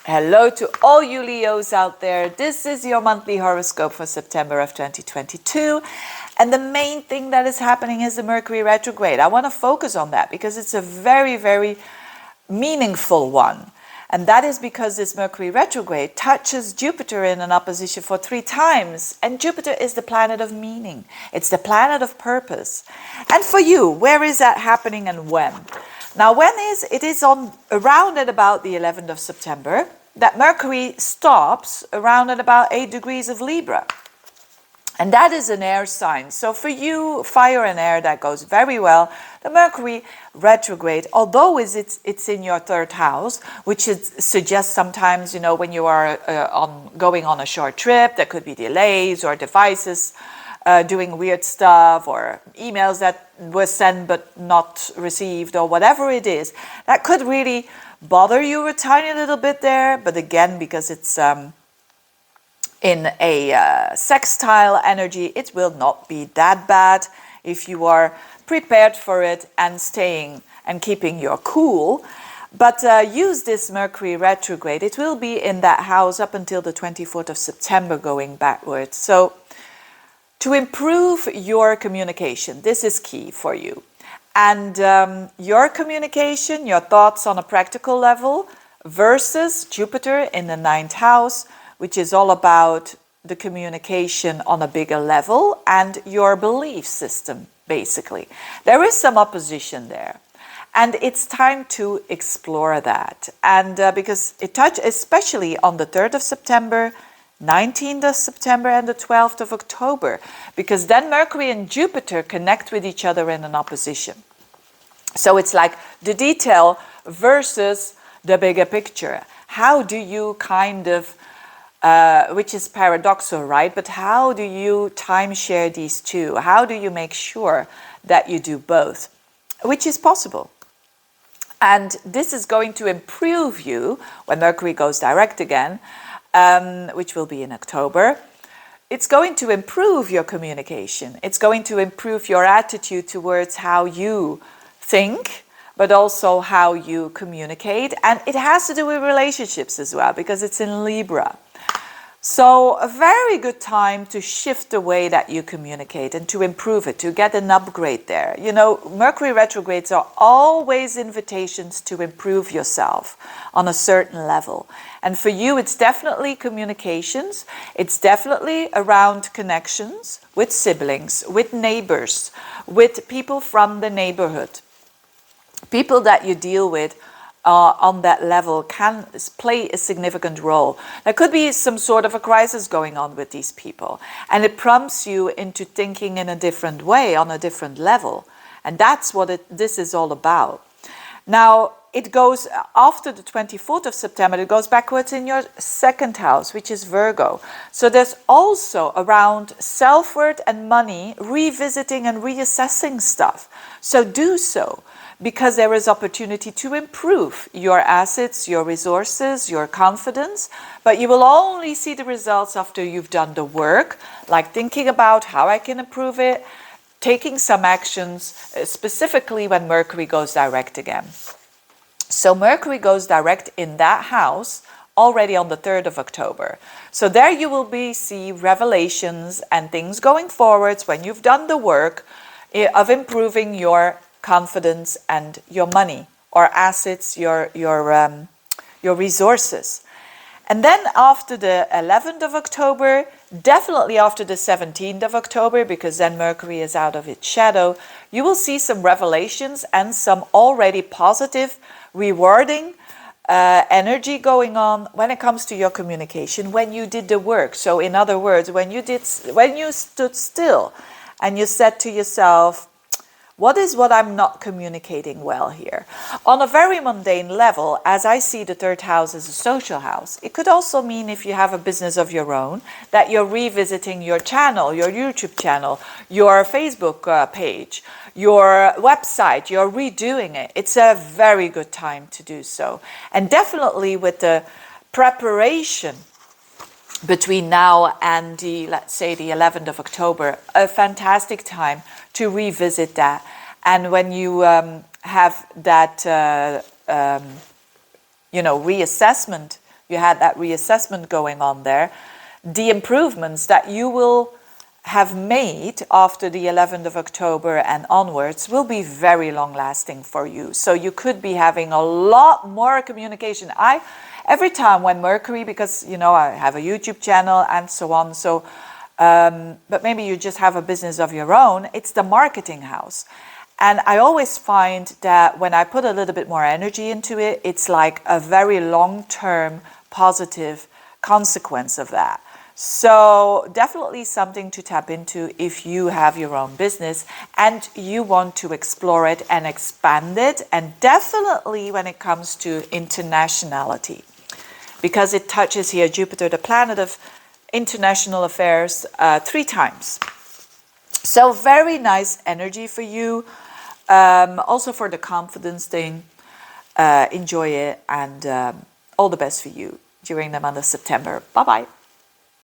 Hello to all you Leos out there. This is your monthly horoscope for September of 2022. And the main thing that is happening is the Mercury retrograde. I want to focus on that because it's a very, very meaningful one. And that is because this Mercury retrograde touches Jupiter in an opposition for 3 times. And Jupiter is the planet of meaning. It's the planet of purpose. And for you, where is that happening and when? Now, it is on around at about the 11th of September that Mercury stops around at about 8 degrees of Libra. And that is an air sign. So for you, fire and air, that goes very well. The Mercury retrograde, although it's in your 3rd house, which suggests sometimes, when you are going on a short trip, there could be delays or devices doing weird stuff, or emails that were sent but not received, or whatever it is. That could really bother you a tiny little bit there. But again, because it's in a sextile energy, it will not be that bad if you are prepared for it and staying and keeping your cool. But use this Mercury retrograde. It will be in that house up until the 24th of September going backwards. So to improve your communication, this is key for you. And your communication, your thoughts on a practical level versus Jupiter in the 9th house, which is all about the communication on a bigger level and your belief system, basically. There is some opposition there. And it's time to explore that. And because it touches, especially on the 3rd of September, 19th of September and the 12th of October, because then Mercury and Jupiter connect with each other in an opposition. So it's like the detail versus the bigger picture. How do you kind of, which is paradoxal, right? But how do you timeshare these two? How do you make sure that you do both? Which is possible. And this is going to improve you when Mercury goes direct again, which will be in October. It's going to improve your communication. It's going to improve your attitude towards how you think, but also how you communicate. And it has to do with relationships as well, because it's in Libra. So a very good time to shift the way that you communicate and to improve it, to get an upgrade there. Mercury retrogrades are always invitations to improve yourself on a certain level. And for you, it's definitely communications. It's definitely around connections with siblings, with neighbors, with people from the neighborhood. People that you deal with on that level can play a significant role. There could be some sort of a crisis going on with these people, and it prompts you into thinking in a different way, on a different level. And that's what this is all about. Now, it goes after the 24th of September, it goes backwards in your 2nd house, which is Virgo. So there's also around self-worth and money, revisiting and reassessing stuff. So do so, because there is opportunity to improve your assets, your resources, your confidence. But you will only see the results after you've done the work, like thinking about how I can improve it, taking some actions, specifically when Mercury goes direct again. So Mercury goes direct in that house already on the 3rd of October. So there you will see revelations and things going forwards when you've done the work of improving your confidence and your money or assets, your resources. And then after the 11th of October, definitely after the 17th of October, because then Mercury is out of its shadow, you will see some revelations and some already positive, rewarding energy going on when it comes to your communication, when you did the work. So in other words, when you stood still and you said to yourself, what I'm not communicating well here? On a very mundane level, as I see the 3rd house as a social house, it could also mean, if you have a business of your own, that you're revisiting your channel, your YouTube channel, your Facebook page, your website, you're redoing it. It's a very good time to do so. And definitely with the preparation between now and let's say the 11th of October, a fantastic time to revisit that. And when you have that, reassessment you had that reassessment going on there, the improvements that you will have made after the 11th of October and onwards will be very long lasting for you. So you could be having a lot more communication. Every time when Mercury, because you know I have a YouTube channel and so on, so but maybe you just have a business of your own, it's the marketing house. And I always find that when I put a little bit more energy into it, it's like a very long-term positive consequence of that. So definitely something to tap into if you have your own business and you want to explore it and expand it. And definitely when it comes to internationality, because it touches here Jupiter, the planet of international affairs, 3 times. So very nice energy for you. Also for the confidence thing. Enjoy it, and all the best for you during the month of September. Bye-bye.